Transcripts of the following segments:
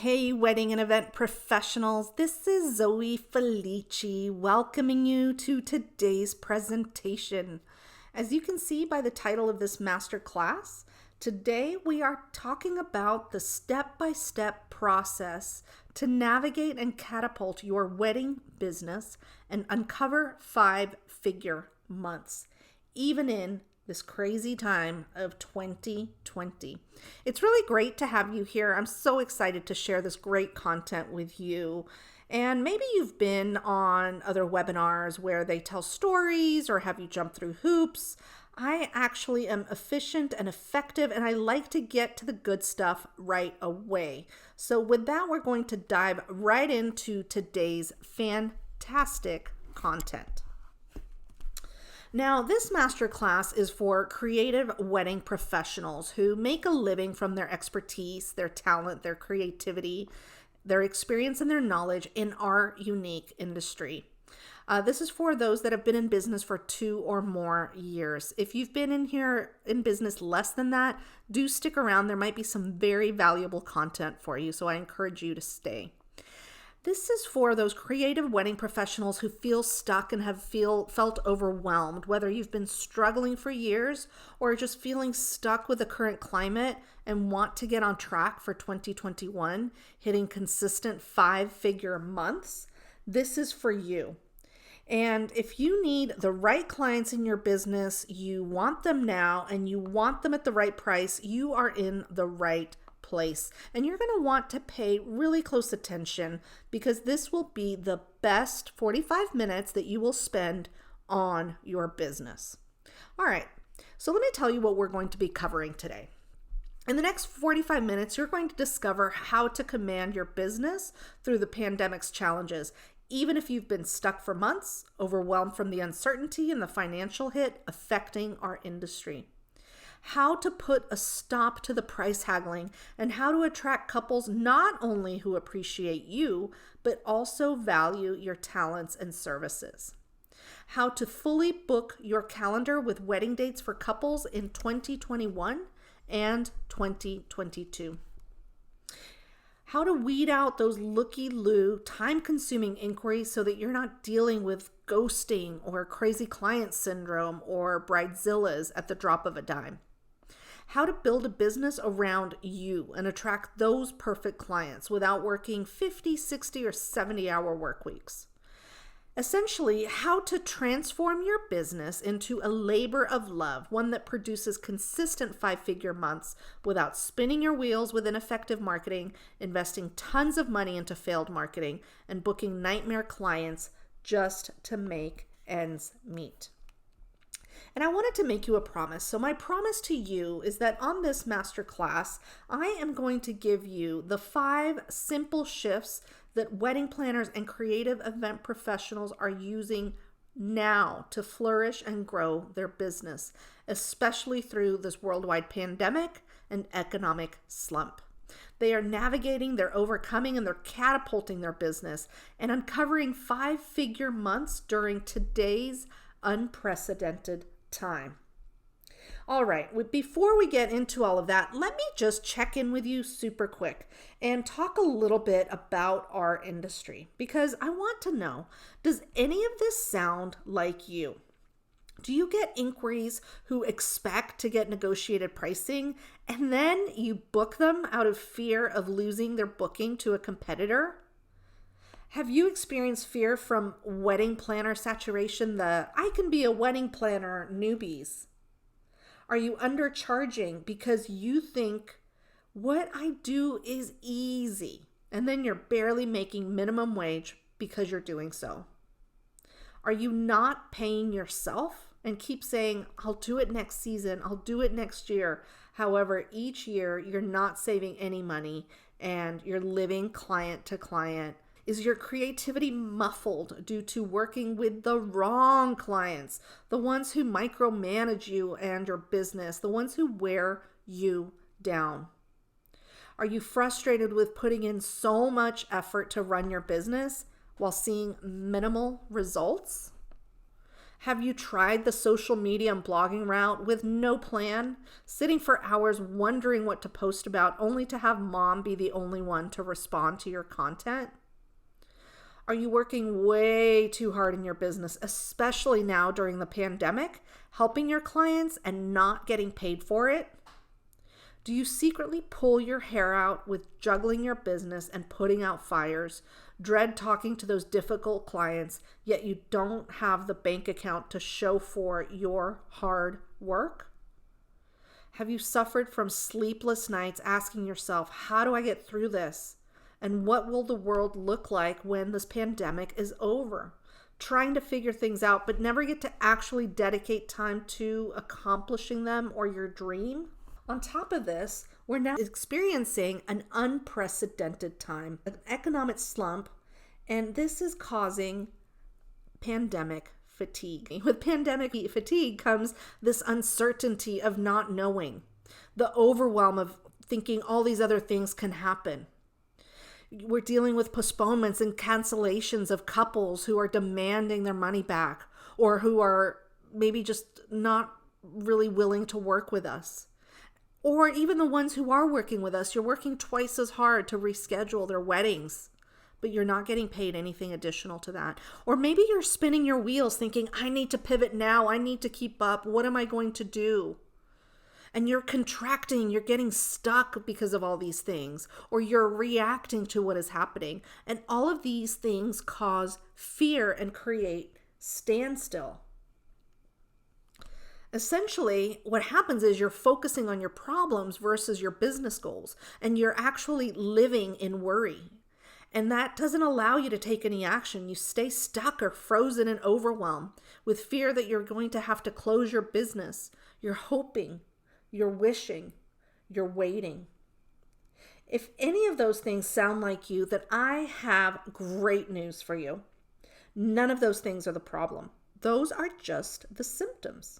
Hey, wedding and event professionals, this is Zoe Felici welcoming you to today's presentation. As you can see by the title of this master class, today we are talking about the step-by-step process to navigate and catapult your wedding business and uncover 5-figure months, even in this crazy time of 2020. It's really great to have you here. I'm so excited to share this great content with you. And maybe you've been on other webinars where they tell stories or have you jump through hoops. I actually am efficient and effective, and I like to get to the good stuff right away. So with that, we're going to dive right into today's fantastic content. Now, this masterclass is for creative wedding professionals who make a living from their expertise, their talent, their creativity, their experience, and their knowledge in our unique industry. This is for those that have been in business for 2 or more years. If you've been in business less than that, do stick around. There might be some very valuable content for you, so I encourage you to stay. This is for those creative wedding professionals who feel stuck and have felt overwhelmed, whether you've been struggling for years or just feeling stuck with the current climate and want to get on track for 2021, hitting consistent 5-figure months. This is for you. And if you need the right clients in your business, you want them now and you want them at the right price, you are in the right place. And you're going to want to pay really close attention because this will be the best 45 minutes that you will spend on your business. All right, so let me tell you what we're going to be covering today. In the next 45 minutes, you're going to discover how to command your business through the pandemic's challenges, even if you've been stuck for months, overwhelmed from the uncertainty and the financial hit affecting our industry. How to put a stop to the price haggling, and how to attract couples not only who appreciate you, but also value your talents and services. How to fully book your calendar with wedding dates for couples in 2021 and 2022. How to weed out those looky-loo, time-consuming inquiries so that you're not dealing with ghosting or crazy client syndrome or bridezillas at the drop of a dime. How to build a business around you and attract those perfect clients without working 50, 60, or 70-hour work weeks. Essentially, how to transform your business into a labor of love, one that produces consistent 5-figure months without spinning your wheels with ineffective marketing, investing tons of money into failed marketing, and booking nightmare clients just to make ends meet. And I wanted to make you a promise. So my promise to you is that on this masterclass, I am going to give you the 5 simple shifts that wedding planners and creative event professionals are using now to flourish and grow their business, especially through this worldwide pandemic and economic slump. They are navigating, they're overcoming, and they're catapulting their business and uncovering 5-figure months during today's unprecedented time. All right, before we get into all of that, let me just check in with you super quick and talk a little bit about our industry, because I want to know, does any of this sound like you? Do you get inquiries who expect to get negotiated pricing and then you book them out of fear of losing their booking to a competitor? Have you experienced fear from wedding planner saturation, the I can be a wedding planner newbies? Are you undercharging because you think what I do is easy and then you're barely making minimum wage because you're doing so? Are you not paying yourself and keep saying, I'll do it next season, I'll do it next year? However, each year you're not saving any money and you're living client to client. Is your creativity muffled due to working with the wrong clients, the ones who micromanage you and your business, the ones who wear you down? Are you frustrated with putting in so much effort to run your business while seeing minimal results? Have you tried the social media and blogging route with no plan, sitting for hours wondering what to post about, only to have mom be the only one to respond to your content? Are you working way too hard in your business, especially now during the pandemic, helping your clients and not getting paid for it? Do you secretly pull your hair out with juggling your business and putting out fires, dread talking to those difficult clients, yet you don't have the bank account to show for your hard work? Have you suffered from sleepless nights asking yourself, how do I get through this? And what will the world look like when this pandemic is over? Trying to figure things out, but never get to actually dedicate time to accomplishing them or your dream? On top of this, we're now experiencing an unprecedented time, an economic slump, and this is causing pandemic fatigue. With pandemic fatigue comes this uncertainty of not knowing, the overwhelm of thinking all these other things can happen. We're dealing with postponements and cancellations of couples who are demanding their money back or who are maybe just not really willing to work with us. Or even the ones who are working with us, you're working twice as hard to reschedule their weddings, but you're not getting paid anything additional to that. Or maybe you're spinning your wheels thinking, I need to pivot now. I need to keep up. What am I going to do? And you're contracting, you're getting stuck because of all these things, or you're reacting to what is happening. And all of these things cause fear and create standstill. Essentially, what happens is you're focusing on your problems versus your business goals, and you're actually living in worry. And that doesn't allow you to take any action. You stay stuck or frozen in overwhelm with fear that you're going to have to close your business. You're hoping, you're wishing, you're waiting. If any of those things sound like you, then I have great news for you. None of those things are the problem. Those are just the symptoms.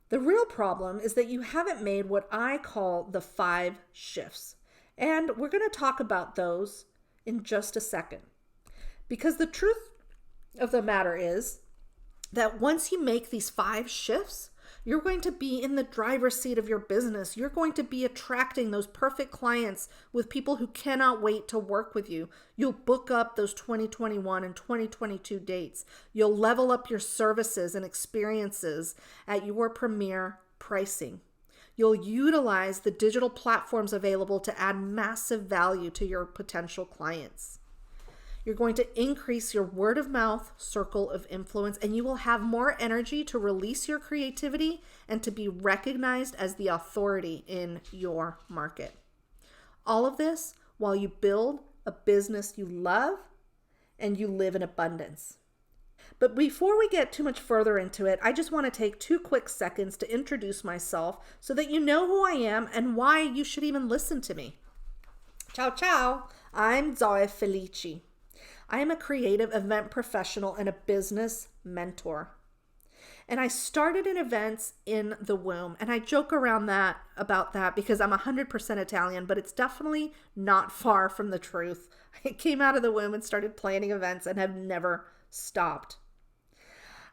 The real problem is that you haven't made what I call the 5 shifts. And we're going to talk about those in just a second. Because the truth of the matter is that once you make these 5 shifts, you're going to be in the driver's seat of your business. You're going to be attracting those perfect clients with people who cannot wait to work with you. You'll book up those 2021 and 2022 dates. You'll level up your services and experiences at your premier pricing. You'll utilize the digital platforms available to add massive value to your potential clients. You're going to increase your word of mouth circle of influence, and you will have more energy to release your creativity and to be recognized as the authority in your market. All of this while you build a business you love and you live in abundance. But before we get too much further into it, I just want to take 2 quick seconds to introduce myself so that you know who I am and why you should even listen to me. Ciao, ciao. I'm Zoe Felici. I am a creative event professional and a business mentor. And I started in events in the womb. And I joke around about that because I'm 100% Italian, but it's definitely not far from the truth. I came out of the womb and started planning events and have never stopped.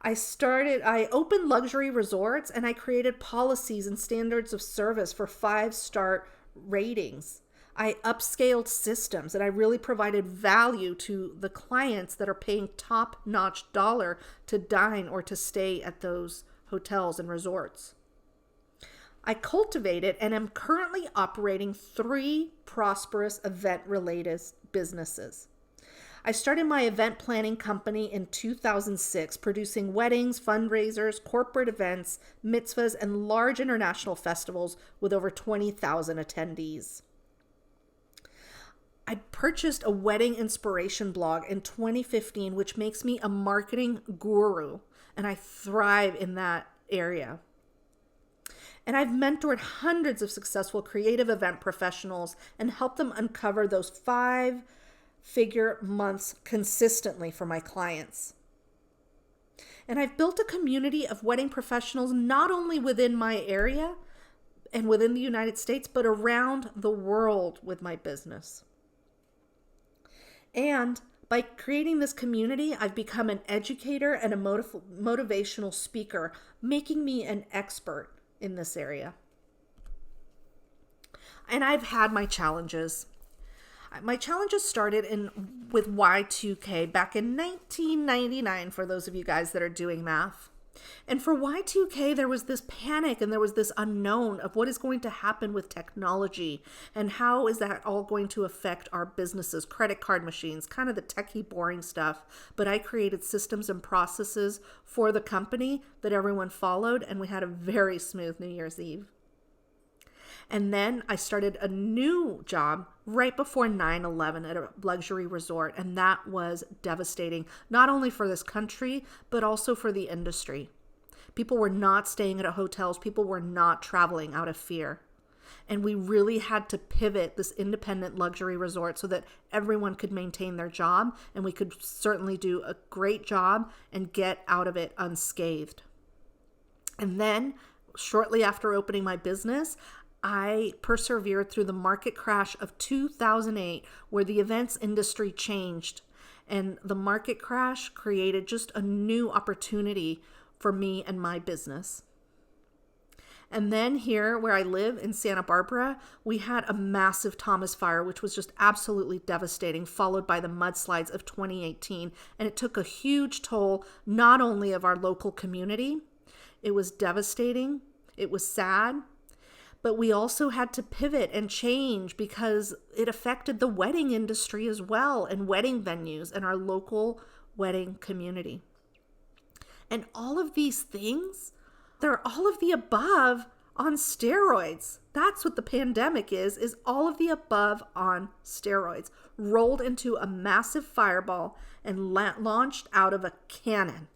I opened luxury resorts and I created policies and standards of service for 5-star ratings. I upscaled systems and I really provided value to the clients that are paying top-notch dollar to dine or to stay at those hotels and resorts. I cultivated and am currently operating 3 prosperous event-related businesses. I started my event planning company in 2006, producing weddings, fundraisers, corporate events, mitzvahs, and large international festivals with over 20,000 attendees. I purchased a wedding inspiration blog in 2015, which makes me a marketing guru, and I thrive in that area. And I've mentored hundreds of successful creative event professionals and helped them uncover those 5-figure months consistently for my clients. And I've built a community of wedding professionals not only within my area and within the United States, but around the world with my business. And By creating this community, I've become an educator and a motivational speaker, making me an expert in this area. And I've had my challenges. My challenges started with Y2K back in 1999, for those of you guys that are doing math. And for Y2K, there was this panic and there was this unknown of what is going to happen with technology and how is that all going to affect our businesses, credit card machines, kind of the techy boring stuff. But I created systems and processes for the company that everyone followed, and we had a very smooth New Year's Eve. And then I started a new job right before 9/11 at a luxury resort. And that was devastating, not only for this country, but also for the industry. People were not staying at hotels. People were not traveling out of fear. And we really had to pivot this independent luxury resort so that everyone could maintain their job. And we could certainly do a great job and get out of it unscathed. And then shortly after opening my business, I persevered through the market crash of 2008, where the events industry changed, and the market crash created just a new opportunity for me and my business. And then here where I live in Santa Barbara, we had a massive Thomas fire, which was just absolutely devastating, followed by the mudslides of 2018. And it took a huge toll, not only of our local community. It was devastating. It was sad. But we also had to pivot and change because it affected the wedding industry as well, and wedding venues and our local wedding community. And all of these things, they're all of the above on steroids. That's what the pandemic is all of the above on steroids, rolled into a massive fireball and launched out of a cannon.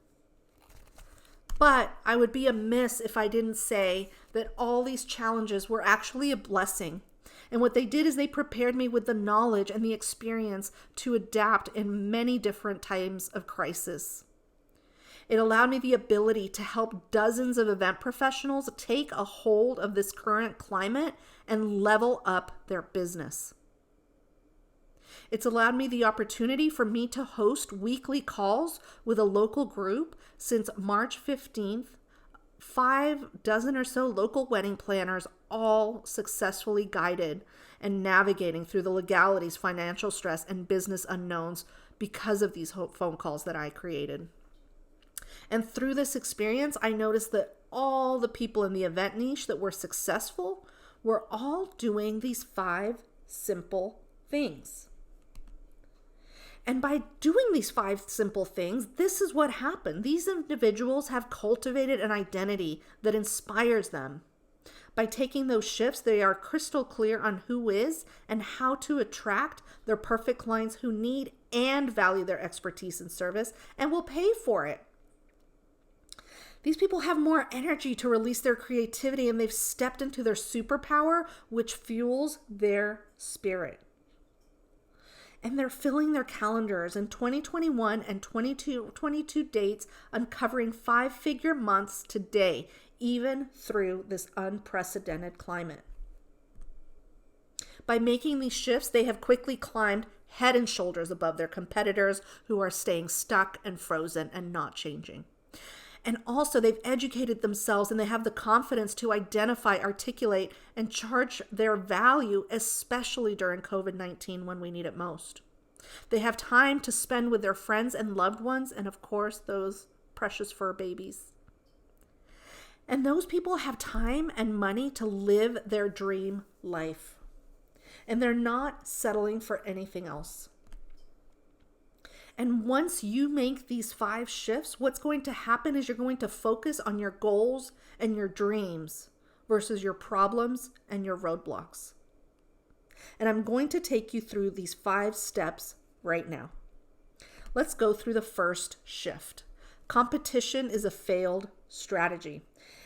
But I would be amiss if I didn't say that all these challenges were actually a blessing. And what they did is they prepared me with the knowledge and the experience to adapt in many different times of crisis. It allowed me the ability to help dozens of event professionals take a hold of this current climate and level up their business. It's allowed me the opportunity for me to host weekly calls with a local group since March 15th, 6 or so local wedding planners, all successfully guided and navigating through the legalities, financial stress, and business unknowns because of these phone calls that I created. And through this experience, I noticed that all the people in the event niche that were successful were all doing these 5 simple things. And by doing these 5 simple things, this is what happened. These individuals have cultivated an identity that inspires them. By taking those shifts, they are crystal clear on who is and how to attract their perfect clients who need and value their expertise and service and will pay for it. These people have more energy to release their creativity, and they've stepped into their superpower, which fuels their spirit. And they're filling their calendars in 2021 and 2022 dates, uncovering 5-figure months today, even through this unprecedented climate. By making these shifts, they have quickly climbed head and shoulders above their competitors who are staying stuck and frozen and not changing. And also, they've educated themselves and they have the confidence to identify, articulate, and charge their value, especially during COVID-19 when we need it most. They have time to spend with their friends and loved ones, and of course, those precious fur babies. And those people have time and money to live their dream life. And they're not settling for anything else. And once you make these 5 shifts, what's going to happen is you're going to focus on your goals and your dreams versus your problems and your roadblocks. And I'm going to take you through these 5 steps right now. Let's go through the first shift. Competition is a failed strategy.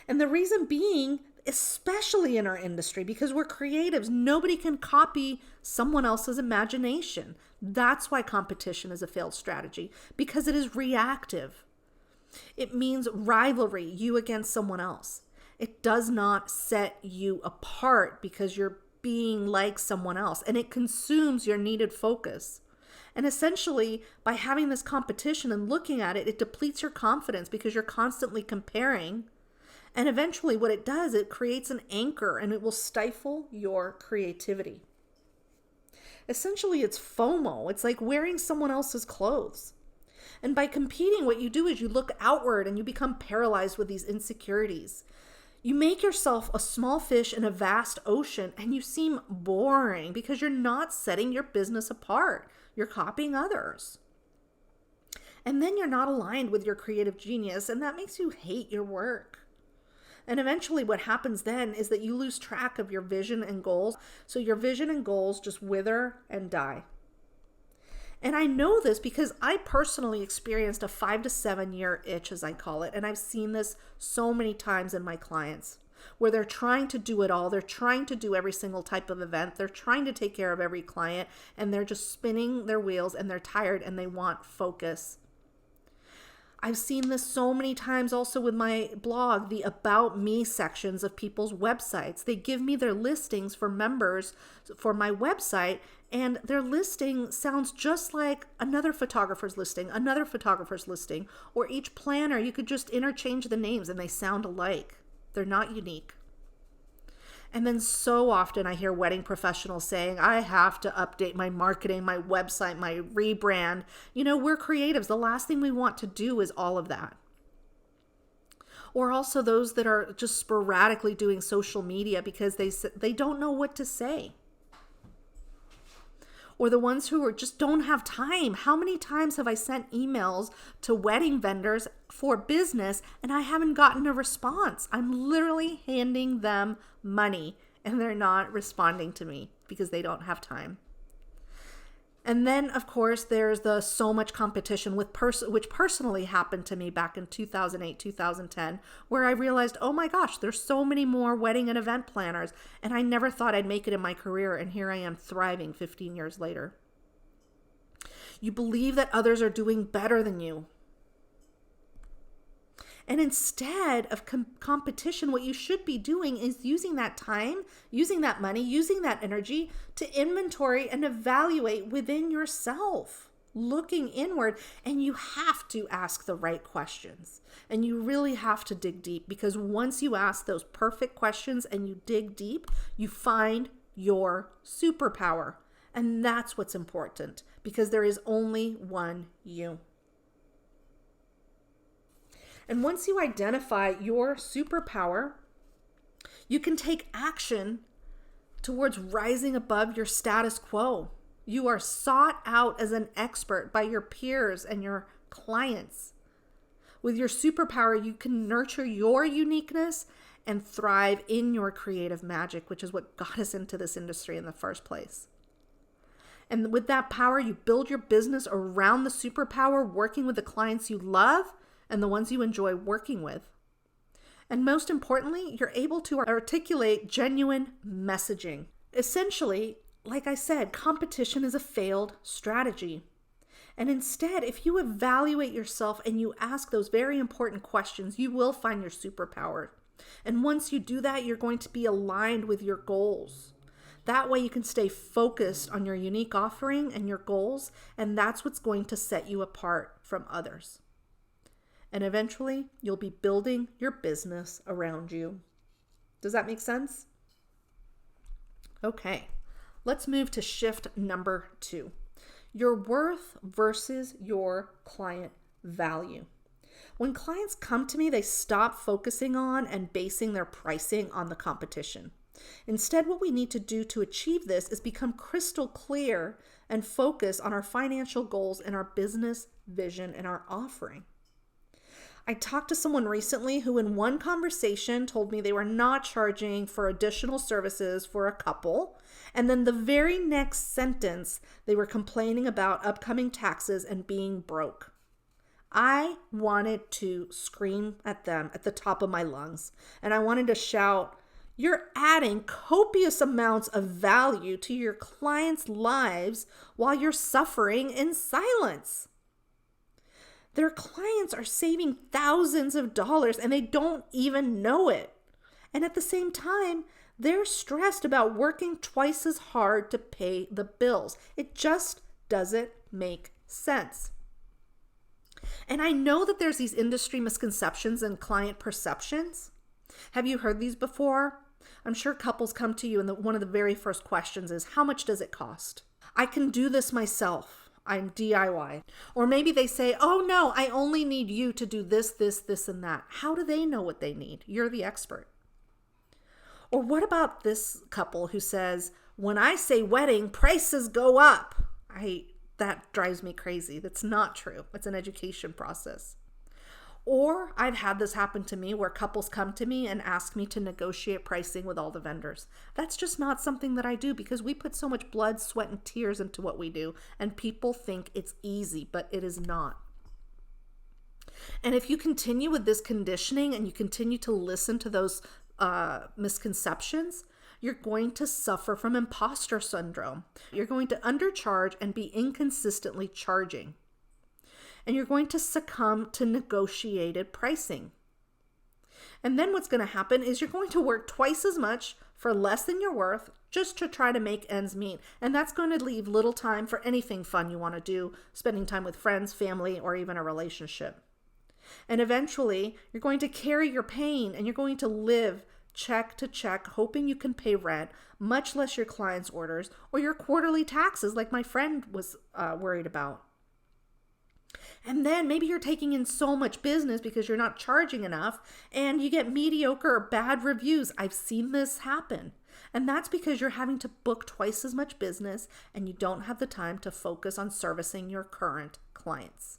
And the reason being, especially in our industry, because we're creatives, nobody can copy someone else's imagination. That's why competition is a failed strategy, because it is reactive. It means rivalry, you against someone else. It does not set you apart because you're being like someone else, and it consumes your needed focus. And essentially, by having this competition and looking at it, it depletes your confidence because you're constantly comparing. And eventually what it does, it creates an anchor and it will stifle your creativity. Essentially, it's FOMO. It's like wearing someone else's clothes. And by competing, what you do is you look outward and you become paralyzed with these insecurities. You make yourself a small fish in a vast ocean and you seem boring because you're not setting your business apart. You're copying others. And then you're not aligned with your creative genius, and that makes you hate your work. And eventually what happens then is that you lose track of your vision and goals. So your vision and goals just wither and die. And I know this because I personally experienced a 5 to 7 year itch, as I call it. And I've seen this so many times in my clients where they're trying to do it all. They're trying to do every single type of event. They're trying to take care of every client, and they're just spinning their wheels and they're tired and they want focus. I've seen this so many times also with my blog, the About Me sections of people's websites. They give me their listings for members for my website, and their listing sounds just like another photographer's listing, or each planner, you could just interchange the names and they sound alike. They're not unique. And then so often I hear wedding professionals saying, I have to update my marketing, my website, my rebrand. You know, we're creatives. The last thing we want to do is all of that. Or also those that are just sporadically doing social media because they don't know what to say. Or the ones who just don't have time. How many times have I sent emails to wedding vendors for business and I haven't gotten a response? I'm literally handing them money and they're not responding to me because they don't have time. And then, of course, there's the so much competition which personally happened to me back in 2008, 2010, where I realized, oh my gosh, there's so many more wedding and event planners, and I never thought I'd make it in my career, and here I am thriving 15 years later. You believe that others are doing better than you. And instead of competition, what you should be doing is using that time, using that money, using that energy to inventory and evaluate within yourself, looking inward. And you have to ask the right questions. And you really have to dig deep, because once you ask those perfect questions and you dig deep, you find your superpower. And that's what's important, because there is only one you. And once you identify your superpower, you can take action towards rising above your status quo. You are sought out as an expert by your peers and your clients. With your superpower, you can nurture your uniqueness and thrive in your creative magic, which is what got us into this industry in the first place. And with that power, you build your business around the superpower, working with the clients you love and the ones you enjoy working with. And most importantly, you're able to articulate genuine messaging. Essentially, like I said, competition is a failed strategy. And instead, if you evaluate yourself and you ask those very important questions, you will find your superpower. And once you do that, you're going to be aligned with your goals. That way you can stay focused on your unique offering and your goals, and that's what's going to set you apart from others. And eventually, you'll be building your business around you. Does that make sense? Okay, let's move to shift number 2. Your worth versus your client value. When clients come to me, they stop focusing on and basing their pricing on the competition. Instead, what we need to do to achieve this is become crystal clear and focus on our financial goals and our business vision and our offering. I talked to someone recently who in one conversation told me they were not charging for additional services for a couple. And then the very next sentence, they were complaining about upcoming taxes and being broke. I wanted to scream at them at the top of my lungs. And I wanted to shout, you're adding copious amounts of value to your clients' lives while you're suffering in silence. Their clients are saving thousands of dollars and they don't even know it. And at the same time, they're stressed about working twice as hard to pay the bills. It just Does it make sense? And I know that there's these industry misconceptions and client perceptions. Have you heard these before? I'm sure couples come to you and one of the very first questions is, how much does it cost? I can do this myself. I'm DIY. Or maybe they say, oh no, I only need you to do this, and that. How do they know what they need? You're the expert. Or what about this couple who says, when I say wedding, prices go up? That drives me crazy. That's not true. It's an education process. Or I've had this happen to me where couples come to me and ask me to negotiate pricing with all the vendors. That's just not something that I do because we put so much blood, sweat, and tears into what we do, and people think it's easy, but it is not. And if you continue with this conditioning and you continue to listen to those misconceptions, you're going to suffer from imposter syndrome. You're going to undercharge and be inconsistently charging. And you're going to succumb to negotiated pricing. And then what's going to happen is you're going to work twice as much for less than you're worth just to try to make ends meet. And that's going to leave little time for anything fun you want to do, spending time with friends, family, or even a relationship. And eventually, you're going to carry your pain and you're going to live check to check, hoping you can pay rent, much less your clients' orders or your quarterly taxes like my friend was worried about. And then maybe you're taking in so much business because you're not charging enough and you get mediocre or bad reviews. I've seen this happen. And that's because you're having to book twice as much business and you don't have the time to focus on servicing your current clients.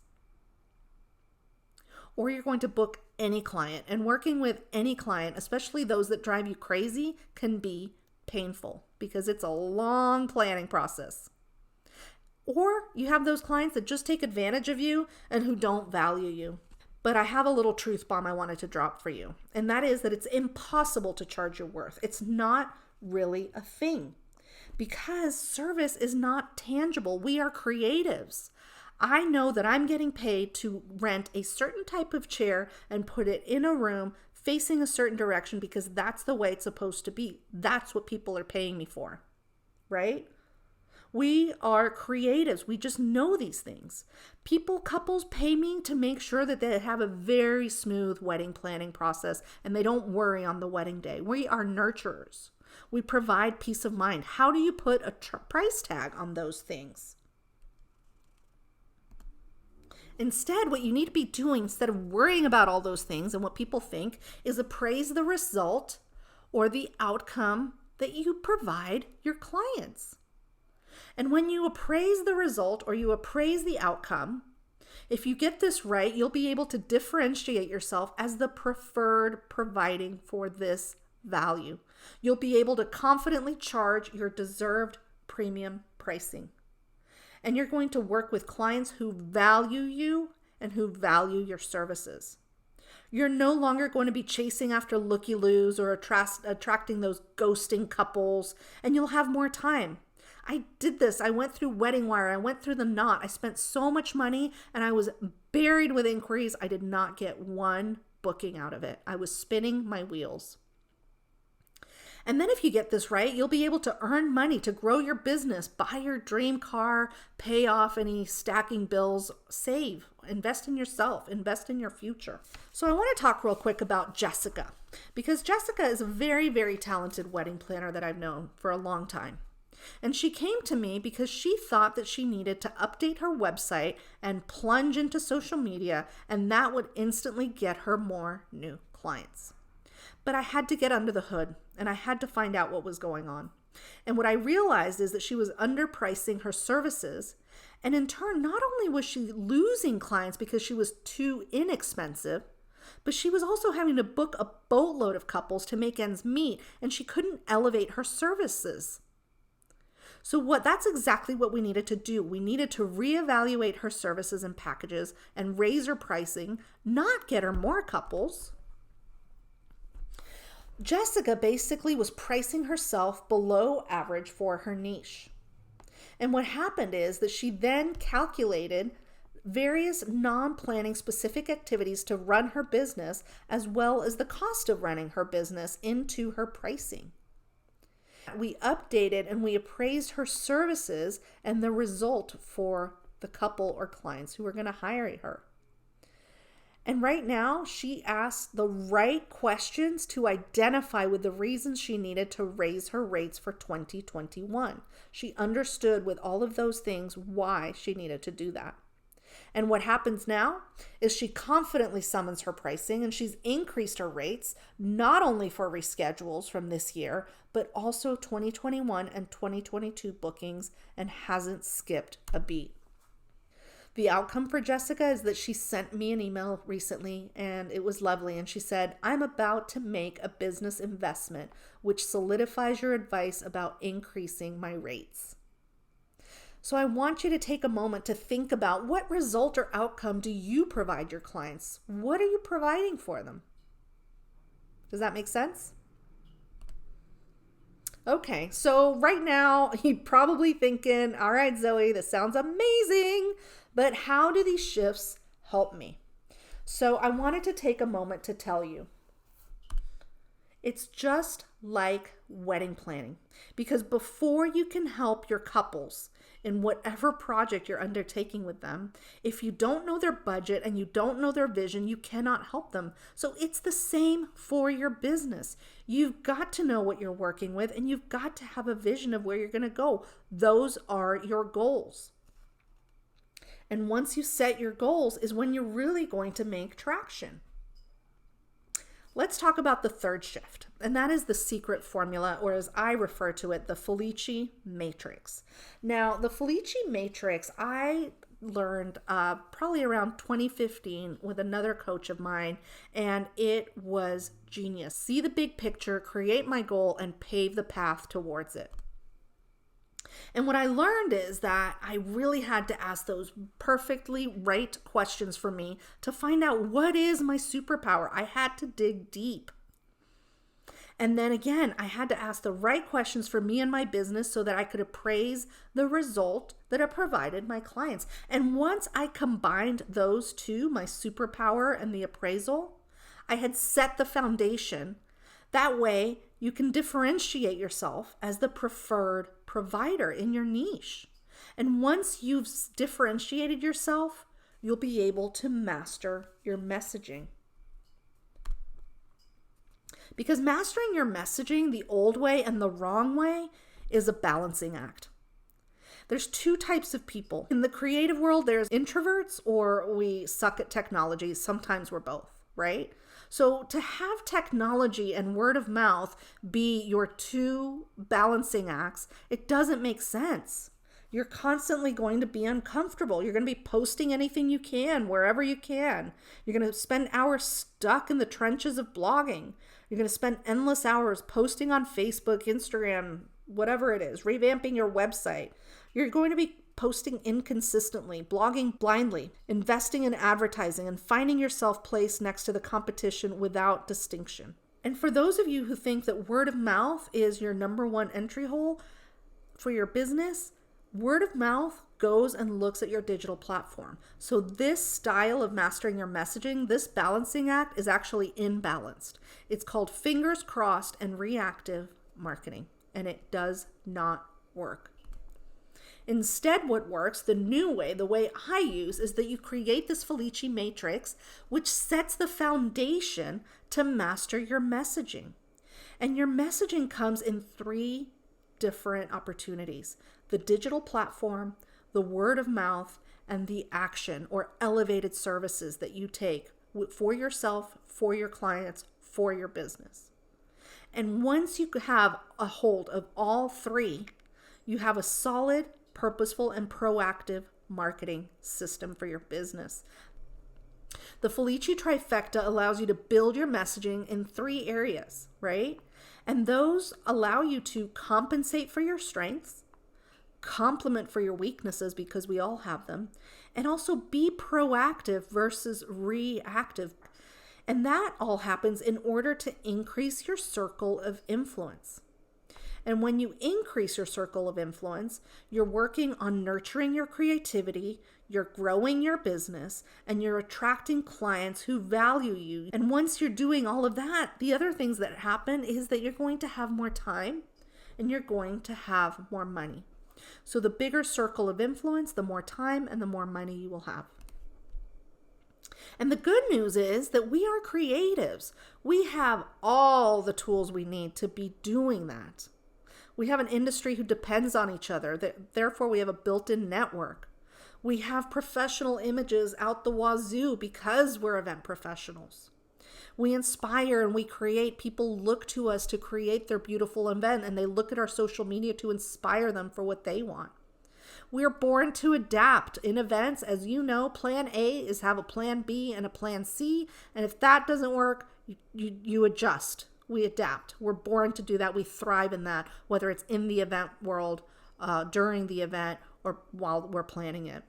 Or you're going to book any client, and working with any client, especially those that drive you crazy, can be painful because it's a long planning process. Or you have those clients that just take advantage of you and who don't value you. But I have a little truth bomb I wanted to drop for you, and that is that it's impossible to charge your worth. It's not really a thing because service is not tangible. We are creatives. I know that I'm getting paid to rent a certain type of chair and put it in a room facing a certain direction because that's the way it's supposed to be. That's what people are paying me for, right? We are creatives. We just know these things. Couples pay me to make sure that they have a very smooth wedding planning process and they don't worry on the wedding day. We are nurturers. We provide peace of mind. How do you put a price tag on those things? Instead, what you need to be doing, instead of worrying about all those things and what people think, is appraise the result or the outcome that you provide your clients. And when you appraise the result or you appraise the outcome, if you get this right, you'll be able to differentiate yourself as the preferred providing for this value. You'll be able to confidently charge your deserved premium pricing. And you're going to work with clients who value you and who value your services. You're no longer going to be chasing after looky-loos or attracting those ghosting couples, and you'll have more time. I did this. I went through Wedding Wire. I went through the knot. I spent so much money, and I was buried with inquiries. I did not get one booking out of it. I was spinning my wheels. And then if you get this right, you'll be able to earn money to grow your business, buy your dream car, pay off any stacking bills, save, invest in yourself, invest in your future. So I want to talk real quick about Jessica, because Jessica is a very, very talented wedding planner that I've known for a long time. And she came to me because she thought that she needed to update her website and plunge into social media, and that would instantly get her more new clients. But I had to get under the hood and I had to find out what was going on. And what I realized is that she was underpricing her services. And in turn, not only was she losing clients because she was too inexpensive, but she was also having to book a boatload of couples to make ends meet, and she couldn't elevate her services. So that's exactly what we needed to do. We needed to reevaluate her services and packages and raise her pricing, not get her more couples. Jessica basically was pricing herself below average for her niche. And what happened is that she then calculated various non-planning specific activities to run her business, as well as the cost of running her business, into her pricing. We updated and we appraised her services and the result for the couple or clients who were going to hire her. And right now, she asked the right questions to identify with the reasons she needed to raise her rates for 2021. She understood with all of those things why she needed to do that. And what happens now is she confidently summons her pricing, and she's increased her rates, not only for reschedules from this year, but also 2021 and 2022 bookings, and hasn't skipped a beat. The outcome for Jessica is that she sent me an email recently, and it was lovely. And she said, "I'm about to make a business investment, which solidifies your advice about increasing my rates." So I want you to take a moment to think about, what result or outcome do you provide your clients? What are you providing for them? Does that make sense? Okay, so right now you're probably thinking, all right, Zoe, this sounds amazing, but how do these shifts help me? So I wanted to take a moment to tell you, it's just like wedding planning, because before you can help your couples in whatever project you're undertaking with them, if you don't know their budget and you don't know their vision, you cannot help them. So it's the same for your business. You've got to know what you're working with, and you've got to have a vision of where you're going to go. Those are your goals. And once you set your goals is when you're really going to make traction. Let's talk about the third shift, and that is the secret formula, or as I refer to it, the Felici matrix. Now, the Felici matrix, I learned probably around 2015 with another coach of mine, and it was genius. See the big picture, create my goal, and pave the path towards it. And what I learned is that I really had to ask those perfectly right questions for me to find out, what is my superpower? I had to dig deep. And then again, I had to ask the right questions for me and my business so that I could appraise the result that I provided my clients. And once I combined those two, my superpower and the appraisal, I had set the foundation. That way, you can differentiate yourself as the preferred provider in your niche. And once you've differentiated yourself, you'll be able to master your messaging. Because mastering your messaging the old way and the wrong way is a balancing act. There's two types of people. In the creative world, there's introverts, or we suck at technology. Sometimes we're both, right? So to have technology and word of mouth be your two balancing acts, it doesn't make sense. You're constantly going to be uncomfortable. You're going to be posting anything you can, wherever you can. You're going to spend hours stuck in the trenches of blogging. You're going to spend endless hours posting on Facebook, Instagram, whatever it is, revamping your website. You're going to be posting inconsistently, blogging blindly, investing in advertising, and finding yourself placed next to the competition without distinction. And for those of you who think that word of mouth is your number one entry hole for your business, word of mouth goes and looks at your digital platform. So this style of mastering your messaging, this balancing act, is actually imbalanced. It's called fingers crossed and reactive marketing, and it does not work. Instead, what works, the new way, the way I use, is that you create this Felici matrix, which sets the foundation to master your messaging. And your messaging comes in three different opportunities: the digital platform, the word of mouth, and the action or elevated services that you take for yourself, for your clients, for your business. And once you have a hold of all three, you have a solid, purposeful, and proactive marketing system for your business. The Felici trifecta allows you to build your messaging in three areas, right? And those allow you to compensate for your strengths, complement for your weaknesses, because we all have them, and also be proactive versus reactive. And that all happens in order to increase your circle of influence. And when you increase your circle of influence, you're working on nurturing your creativity, you're growing your business, and you're attracting clients who value you. And once you're doing all of that, the other things that happen is that you're going to have more time, and you're going to have more money. So the bigger circle of influence, the more time and the more money you will have. And the good news is that we are creatives. We have all the tools we need to be doing that. We have an industry who depends on each other. Therefore, we have a built-in network. We have professional images out the wazoo because we're event professionals. We inspire and we create. People look to us to create their beautiful event, and they look at our social media to inspire them for what they want. We are born to adapt in events. As you know, plan A is have a plan B and a plan C. And if that doesn't work, you adjust. We adapt. We're born to do that. We thrive in that, whether it's in the event world, during the event, or while we're planning it.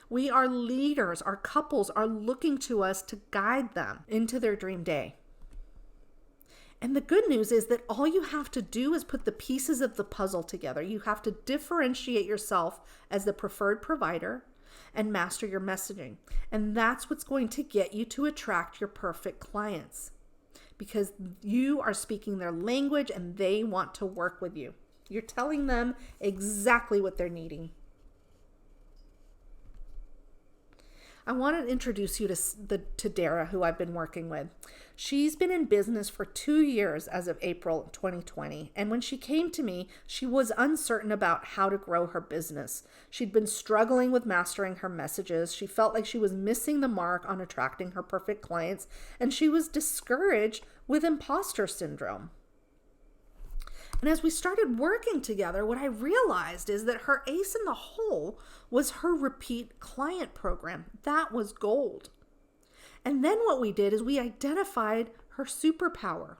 We are leaders. Our couples are looking to us to guide them into their dream day. And the good news is that all you have to do is put the pieces of the puzzle together. You have to differentiate yourself as the preferred provider and master your messaging. And that's what's going to get you to attract your perfect clients, because you are speaking their language and they want to work with you. You're telling them exactly what they're needing. I want to introduce you to Dara, who I've been working with. She's been in business for 2 years as of April 2020. And when she came to me, she was uncertain about how to grow her business. She'd been struggling with mastering her messages. She felt like she was missing the mark on attracting her perfect clients, and she was discouraged with imposter syndrome. And as we started working together, what I realized is that her ace in the hole was her repeat client program. That was gold. And then what we did is we identified her superpower.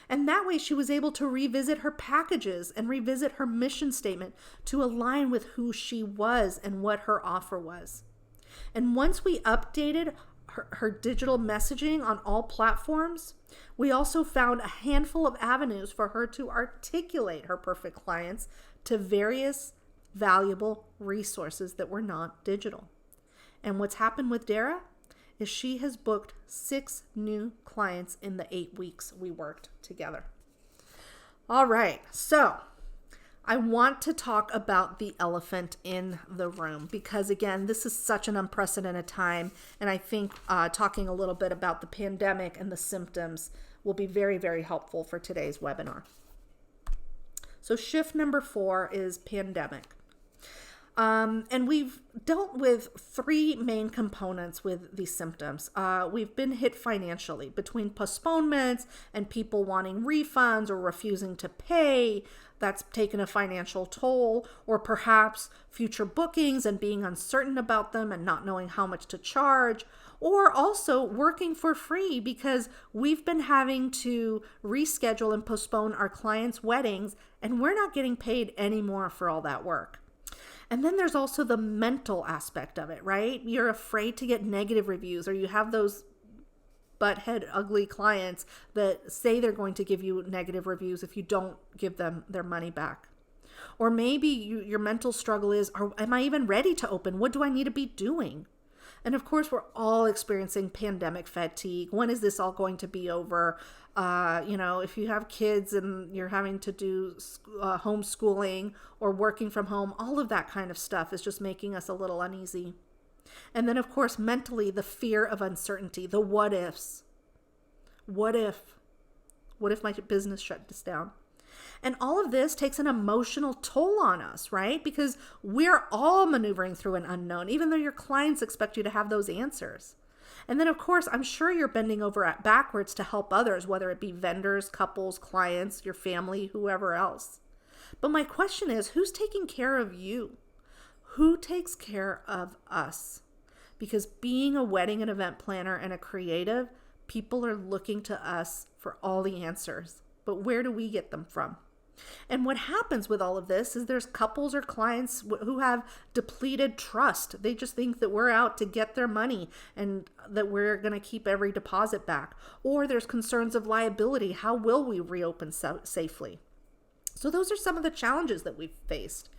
And that way she was able to revisit her packages and revisit her mission statement to align with who she was and what her offer was. And once we updated her digital messaging on all platforms, we also found a handful of avenues for her to articulate her perfect clients to various valuable resources that were not digital. And what's happened with Dara is she has booked 6 new clients in the 8 weeks we worked together. All right, so I want to talk about the elephant in the room, because again, this is such an unprecedented time. And I think talking a little bit about the pandemic and the symptoms will be very, very helpful for today's webinar. So shift number 4 is pandemic. And we've dealt with 3 main components with these symptoms. We've been hit financially between postponements and people wanting refunds or refusing to pay. That's taken a financial toll, or perhaps future bookings and being uncertain about them and not knowing how much to charge, or also working for free because we've been having to reschedule and postpone our clients' weddings, and we're not getting paid anymore for all that work. And then there's also the mental aspect of it, right? You're afraid to get negative reviews, or you have those butthead ugly clients that say they're going to give you negative reviews if you don't give them their money back. Or maybe your mental struggle is, am I even ready to open? What do I need to be doing? And of course, we're all experiencing pandemic fatigue. When is this all going to be over? If you have kids and you're having to do homeschooling or working from home, all of that kind of stuff is just making us a little uneasy. And then, of course, mentally, the fear of uncertainty, the what ifs. What if my business shuts down? And all of this takes an emotional toll on us, right? Because we're all maneuvering through an unknown, even though your clients expect you to have those answers. And then, of course, I'm sure you're bending over backwards to help others, whether it be vendors, couples, clients, your family, whoever else. But my question is, who's taking care of you? Who takes care of us? Because being a wedding and event planner and a creative, people are looking to us for all the answers. But where do we get them from? And what happens with all of this is there's couples or clients who have depleted trust. They just think that we're out to get their money and that we're going to keep every deposit back. Or there's concerns of liability. How will we reopen safely? So those are some of the challenges that we've faced.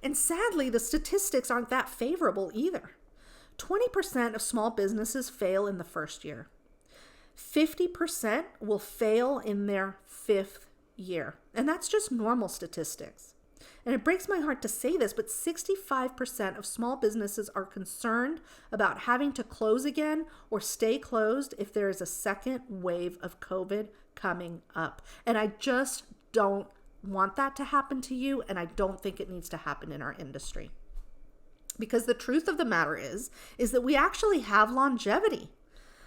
And sadly, the statistics aren't that favorable either. 20% of small businesses fail in the first year. 50% will fail in their 5th year. And that's just normal statistics. And it breaks my heart to say this, but 65% of small businesses are concerned about having to close again or stay closed if there is a second wave of COVID coming up. And I just don't want that to happen to you, and I don't think it needs to happen in our industry. Because the truth of the matter is that we actually have longevity.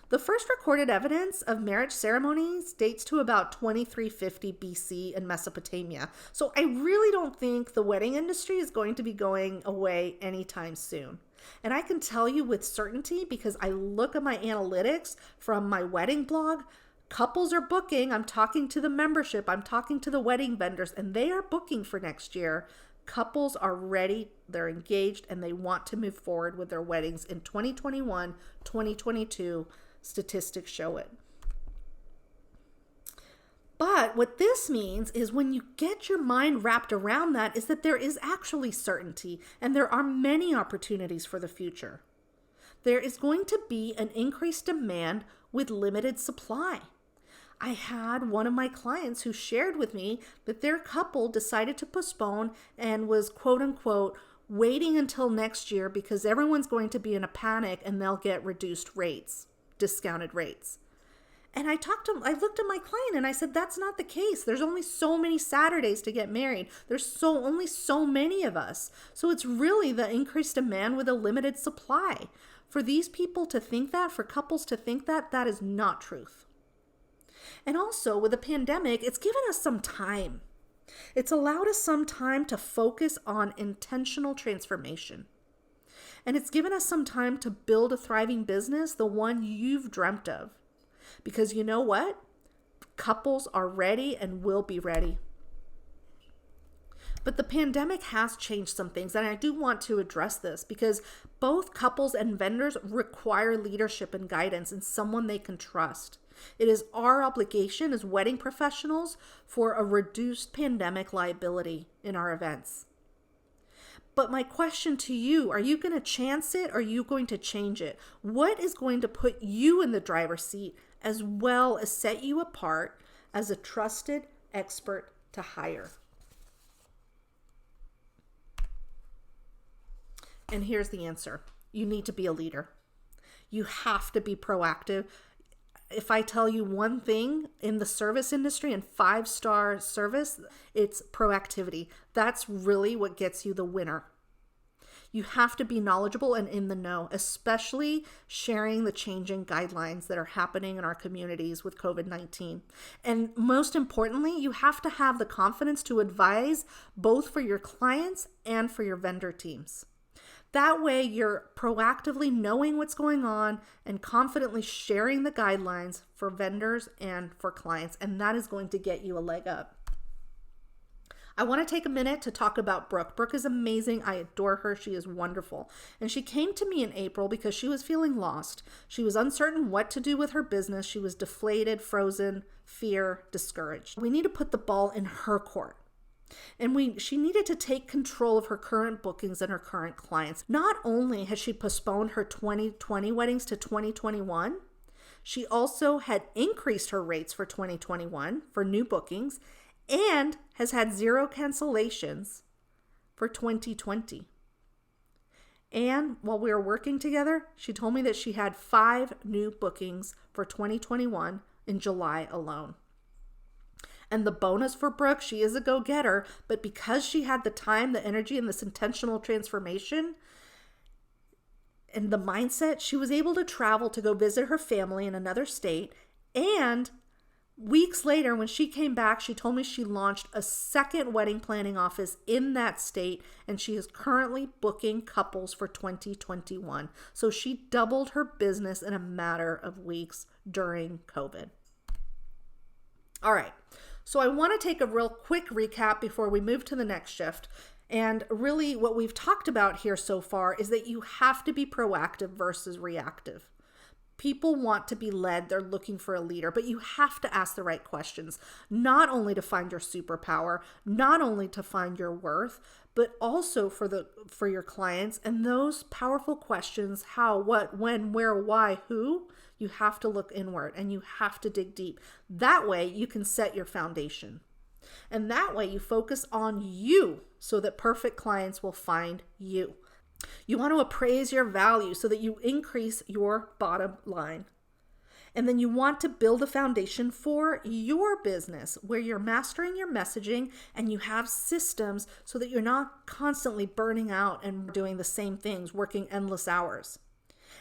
The first recorded evidence of marriage ceremonies dates to about 2350 BC in Mesopotamia. So I really don't think the wedding industry is going to be going away anytime soon. And I can tell you with certainty because I look at my analytics from my wedding blog. Couples are booking. I'm talking to the membership. I'm talking to the wedding vendors, and they are booking for next year. Couples are ready, they're engaged, and they want to move forward with their weddings in 2021, 2022. Statistics show it. But what this means is when you get your mind wrapped around that is that there is actually certainty and there are many opportunities for the future. There is going to be an increased demand with limited supply. I had one of my clients who shared with me that their couple decided to postpone and was quote unquote waiting until next year because everyone's going to be in a panic and they'll get reduced rates. Discounted rates. And I looked at my client and I said, that's not the case. There's only so many Saturdays to get married. There's only so many of us. So it's really the increased demand with a limited supply. For these people to think that, for couples to think that, that is not truth. And also with the pandemic, it's given us some time. It's allowed us some time to focus on intentional transformation. And it's given us some time to build a thriving business, the one you've dreamt of. Because you know what? Couples are ready and will be ready. But the pandemic has changed some things, and I do want to address this because both couples and vendors require leadership and guidance and someone they can trust. It is our obligation as wedding professionals for a reduced pandemic liability in our events. But my question to you, are you going to chance it or are you going to change it? What is going to put you in the driver's seat as well as set you apart as a trusted expert to hire? And here's the answer. You need to be a leader. You have to be proactive. If I tell you one thing in the service industry and 5-star service, it's proactivity. That's really what gets you the winner. You have to be knowledgeable and in the know, especially sharing the changing guidelines that are happening in our communities with COVID-19. And most importantly, you have to have the confidence to advise both for your clients and for your vendor teams. That way, you're proactively knowing what's going on and confidently sharing the guidelines for vendors and for clients, and that is going to get you a leg up. I want to take a minute to talk about Brooke. Brooke is amazing. I adore her. She is wonderful. And she came to me in April because she was feeling lost. She was uncertain what to do with her business. She was deflated, frozen, fear, discouraged. We need to put the ball in her court. And she needed to take control of her current bookings and her current clients. Not only had she postponed her 2020 weddings to 2021, she also had increased her rates for 2021 for new bookings and has had 0 cancellations for 2020. And while we were working together, she told me that she had 5 new bookings for 2021 in July alone. And the bonus for Brooke, she is a go-getter, but because she had the time, the energy, and this intentional transformation and the mindset, she was able to travel to go visit her family in another state. And weeks later, when she came back, she told me she launched a second wedding planning office in that state, and she is currently booking couples for 2021. So she doubled her business in a matter of weeks during COVID. All right. So I want to take a real quick recap before we move to the next shift. And really what we've talked about here so far is that you have to be proactive versus reactive. People want to be led. They're looking for a leader, but you have to ask the right questions, not only to find your superpower, not only to find your worth, but also for your clients. And those powerful questions, how, what, when, where, why, who, you have to look inward and you have to dig deep. That way you can set your foundation. And that way you focus on you so that perfect clients will find you. You want to appraise your value so that you increase your bottom line. And then you want to build a foundation for your business where you're mastering your messaging and you have systems so that you're not constantly burning out and doing the same things, working endless hours.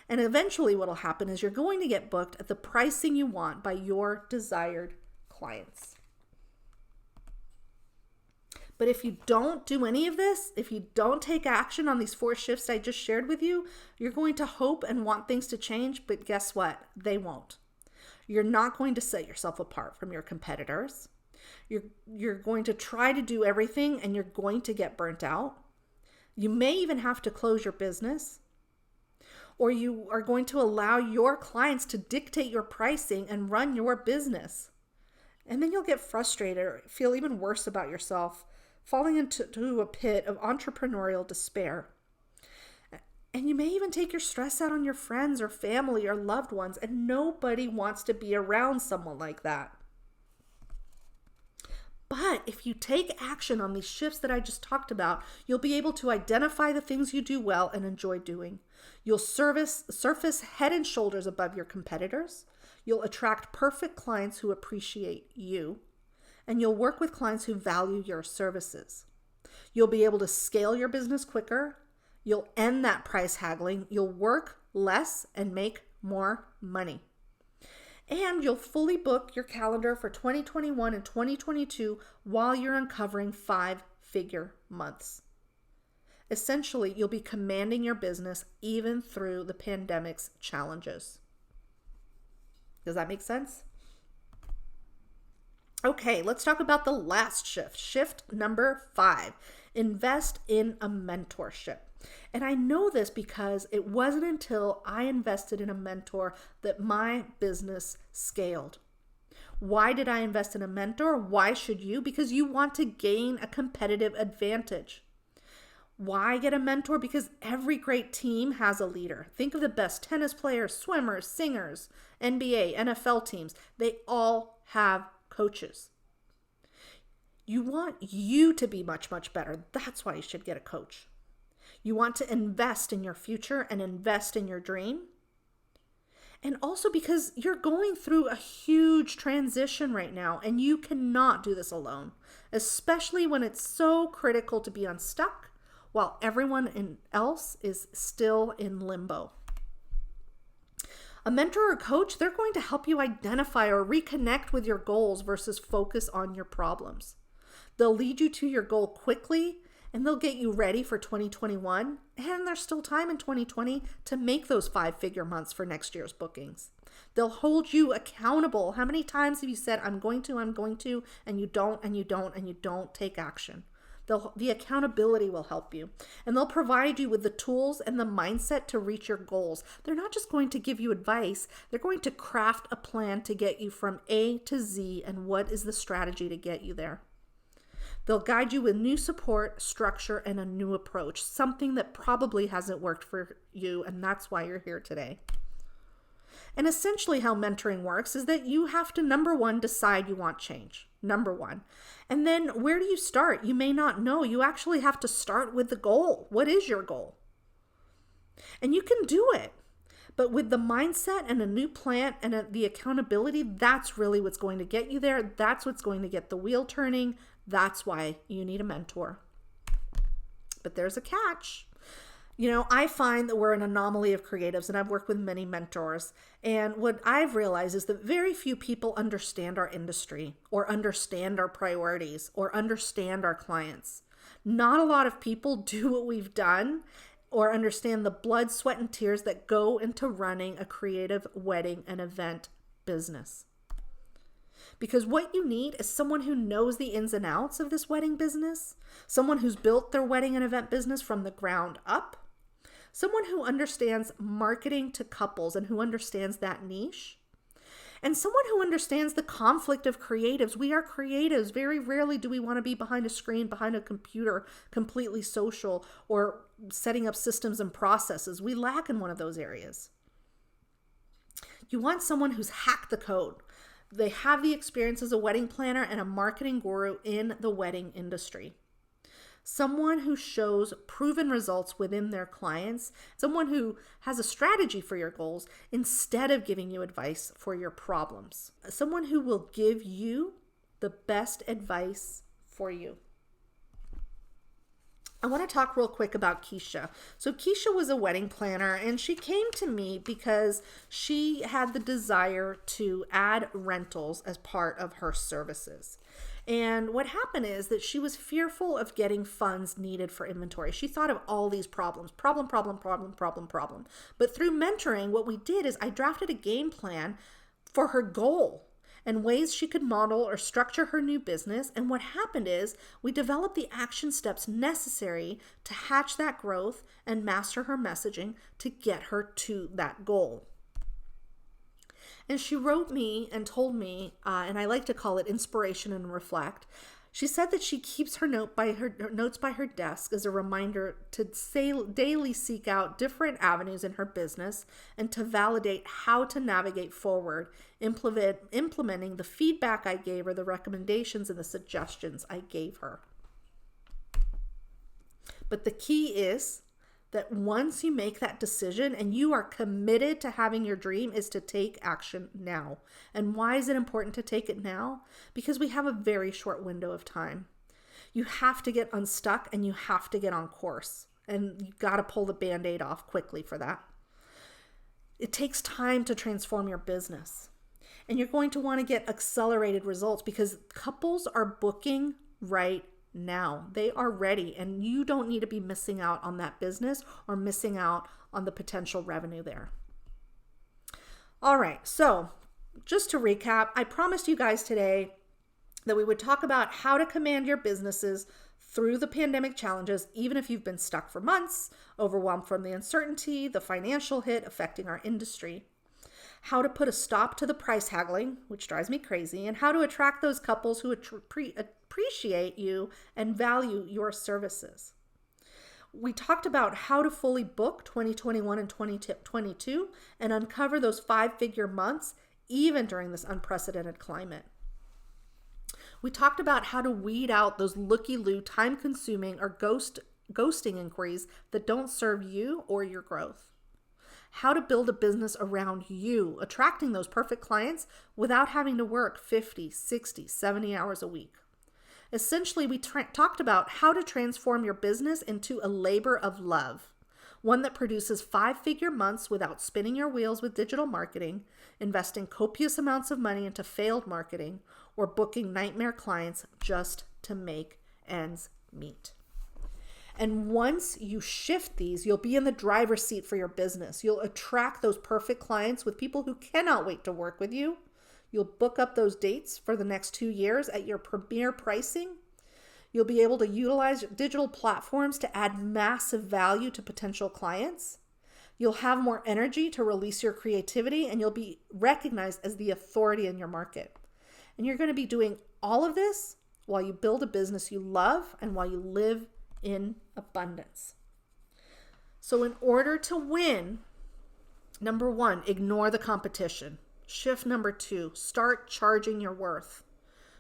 And eventually what will happen is you're going to get booked at the pricing you want by your desired clients. But if you don't do any of this, if you don't take action on these 4 shifts I just shared with you, you're going to hope and want things to change, but guess what? They won't. You're not going to set yourself apart from your competitors. You're going to try to do everything and you're going to get burnt out. You may even have to close your business, or you are going to allow your clients to dictate your pricing and run your business. And then you'll get frustrated or feel even worse about yourself, falling into a pit of entrepreneurial despair. And you may even take your stress out on your friends or family or loved ones, and nobody wants to be around someone like that. But if you take action on these shifts that I just talked about, you'll be able to identify the things you do well and enjoy doing. You'll surface head and shoulders above your competitors. You'll attract perfect clients who appreciate you. And you'll work with clients who value your services. You'll be able to scale your business quicker. You'll end that price haggling. You'll work less and make more money. And you'll fully book your calendar for 2021 and 2022 while you're uncovering 5-figure months. Essentially, you'll be commanding your business even through the pandemic's challenges. Does that make sense? Okay, let's talk about the last shift. Shift number 5, invest in a mentorship. And I know this because it wasn't until I invested in a mentor that my business scaled. Why did I invest in a mentor? Why should you? Because you want to gain a competitive advantage. Why get a mentor? Because every great team has a leader. Think of the best tennis players, swimmers, singers, NBA, NFL teams. They all have coaches. You want you to be much, much better. That's why you should get a coach. You want to invest in your future and invest in your dream. And also because you're going through a huge transition right now and you cannot do this alone, especially when it's so critical to be unstuck while everyone else is still in limbo. A mentor or coach, they're going to help you identify or reconnect with your goals versus focus on your problems. They'll lead you to your goal quickly and they'll get you ready for 2021. And there's still time in 2020 to make those 5-figure months for next year's bookings. They'll hold you accountable. How many times have you said, I'm going to, and you don't take action? The accountability will help you, and they'll provide you with the tools and the mindset to reach your goals. They're not just going to give you advice. They're going to craft a plan to get you from A to Z and what is the strategy to get you there. They'll guide you with new support, structure, and a new approach, something that probably hasn't worked for you, and that's why you're here today. And essentially how mentoring works is that you have to, number one, decide you want change. Number one. And then where do you start? You may not know. You actually have to start with the goal. What is your goal? And you can do it. But with the mindset and a new plan and the accountability, that's really what's going to get you there. That's what's going to get the wheel turning. That's why you need a mentor. But there's a catch. You know, I find that we're an anomaly of creatives, and I've worked with many mentors. And what I've realized is that very few people understand our industry or understand our priorities or understand our clients. Not a lot of people do what we've done or understand the blood, sweat, and tears that go into running a creative wedding and event business. Because what you need is someone who knows the ins and outs of this wedding business, someone who's built their wedding and event business from the ground up, someone who understands marketing to couples and who understands that niche, and someone who understands the conflict of creatives. We are creatives. Very rarely do we want to be behind a screen, behind a computer, completely social, or setting up systems and processes. We lack in one of those areas. You want someone who's hacked the code. They have the experience as a wedding planner and a marketing guru in the wedding industry. Someone who shows proven results within their clients, someone who has a strategy for your goals instead of giving you advice for your problems. Someone who will give you the best advice for you. I want to talk real quick about Keisha. So Keisha was a wedding planner, and she came to me because she had the desire to add rentals as part of her services. And what happened is that she was fearful of getting funds needed for inventory. She thought of all these problems, problem. But through mentoring, what we did is I drafted a game plan for her goal and ways she could model or structure her new business. And what happened is we developed the action steps necessary to hatch that growth and master her messaging to get her to that goal. And she wrote me and told me, and I like to call it inspiration and reflect. She said that she keeps her notes by her desk as a reminder to daily seek out different avenues in her business and to validate how to navigate forward, implementing the feedback I gave her, the recommendations and the suggestions I gave her. But the key is that once you make that decision and you are committed to having your dream, is to take action now. And why is it important to take it now? Because we have a very short window of time. You have to get unstuck and you have to get on course. And you got to pull the Band-Aid off quickly for that. It takes time to transform your business. And you're going to want to get accelerated results because couples are booking right now. They are ready, and you don't need to be missing out on that business or missing out on the potential revenue there. All right, so just to recap, I promised you guys today that we would talk about how to command your businesses through the pandemic challenges, even if you've been stuck for months, overwhelmed from the uncertainty, the financial hit affecting our industry. How to put a stop to the price haggling, which drives me crazy, and how to attract those couples who appreciate you and value your services. We talked about how to fully book 2021 and 2022 and uncover those 5-figure months even during this unprecedented climate. We talked about how to weed out those looky-loo, time-consuming, or ghosting inquiries that don't serve you or your growth. How to build a business around you, attracting those perfect clients without having to work 50, 60, 70 hours a week. Essentially, we talked about how to transform your business into a labor of love, one that produces 5-figure months without spinning your wheels with digital marketing, investing copious amounts of money into failed marketing, or booking nightmare clients just to make ends meet. And once you shift these, you'll be in the driver's seat for your business. You'll attract those perfect clients with people who cannot wait to work with you. You'll book up those dates for the next 2 years at your premier pricing. You'll be able to utilize digital platforms to add massive value to potential clients. You'll have more energy to release your creativity, and you'll be recognized as the authority in your market. And you're going to be doing all of this while you build a business you love and while you live in abundance. So in order to win, number 1, ignore the competition. Shift number 2, start charging your worth.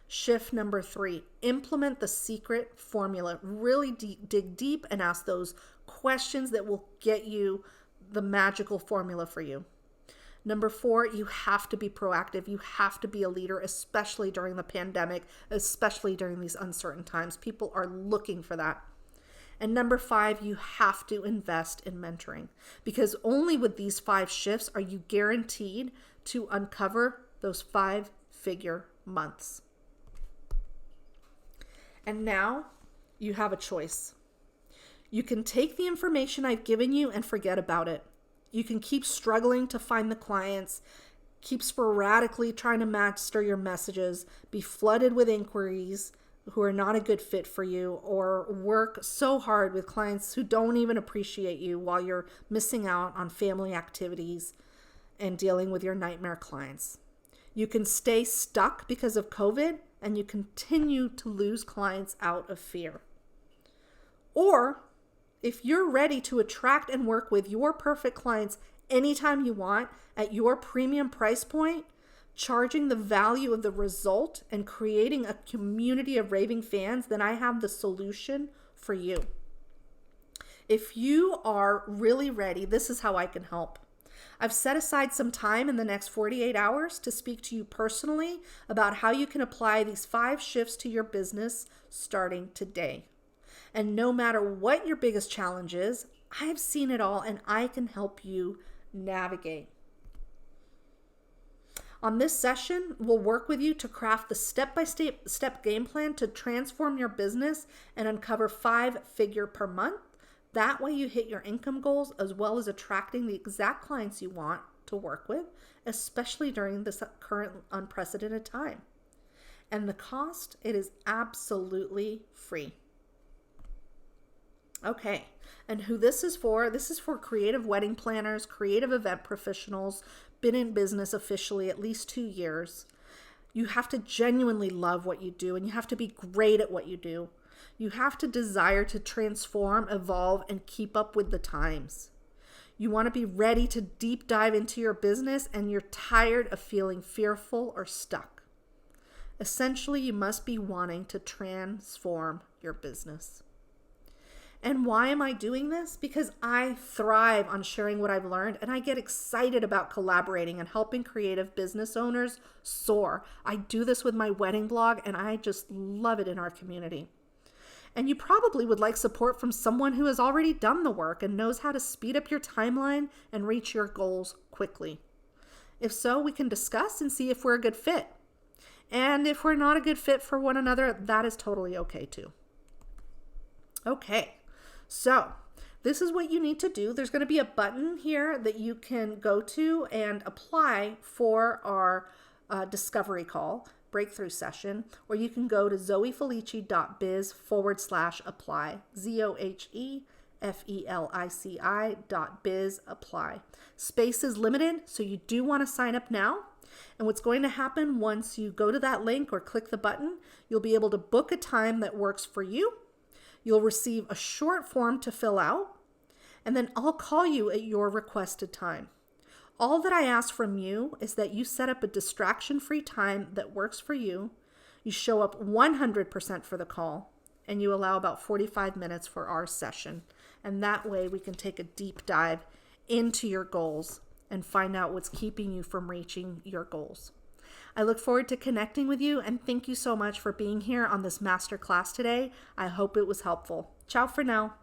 Shift number 3, implement the secret formula. Really dig deep and ask those questions that will get you the magical formula for you. Number 4, you have to be proactive. You have to be a leader, especially during the pandemic, especially during these uncertain times. People are looking for that. And number 5, you have to invest in mentoring, because only with these 5 shifts are you guaranteed to uncover those 5-figure months. And now you have a choice. You can take the information I've given you and forget about it. You can keep struggling to find the clients, keep sporadically trying to master your messages, be flooded with inquiries who are not a good fit for you, or work so hard with clients who don't even appreciate you while you're missing out on family activities and dealing with your nightmare clients. You can stay stuck because of COVID, and you continue to lose clients out of fear. Or if you're ready to attract and work with your perfect clients anytime you want at your premium price point, charging the value of the result and creating a community of raving fans, then I have the solution for you. If you are really ready, this is how I can help. I've set aside some time in the next 48 hours to speak to you personally about how you can apply these 5 shifts to your business starting today. And no matter what your biggest challenge is, I have seen it all and I can help you navigate. On this session, we'll work with you to craft the step-by-step game plan to transform your business and uncover 5-figure per month. That way you hit your income goals as well as attracting the exact clients you want to work with, especially during this current unprecedented time. And the cost, it is absolutely free. Okay, and who this is for creative wedding planners, creative event professionals, been in business officially at least 2 years. You have to genuinely love what you do and you have to be great at what you do. You have to desire to transform, evolve, and keep up with the times. You want to be ready to deep dive into your business and you're tired of feeling fearful or stuck. Essentially, you must be wanting to transform your business. And why am I doing this? Because I thrive on sharing what I've learned and I get excited about collaborating and helping creative business owners soar. I do this with my wedding blog and I just love it in our community. And you probably would like support from someone who has already done the work and knows how to speed up your timeline and reach your goals quickly. If so, we can discuss and see if we're a good fit. And if we're not a good fit for one another, that is totally okay too. Okay. So this is what you need to do. There's going to be a button here that you can go to and apply for our discovery call, breakthrough session, or you can go to zoefelici.biz/apply, ZOHEFELICI.biz/apply. Space is limited, so you do want to sign up now. And what's going to happen once you go to that link or click the button, you'll be able to book a time that works for you. You'll receive a short form to fill out, and then I'll call you at your requested time. All that I ask from you is that you set up a distraction-free time that works for you. You show up 100% for the call, and you allow about 45 minutes for our session. And that way we can take a deep dive into your goals and find out what's keeping you from reaching your goals. I look forward to connecting with you and thank you so much for being here on this masterclass today. I hope it was helpful. Ciao for now.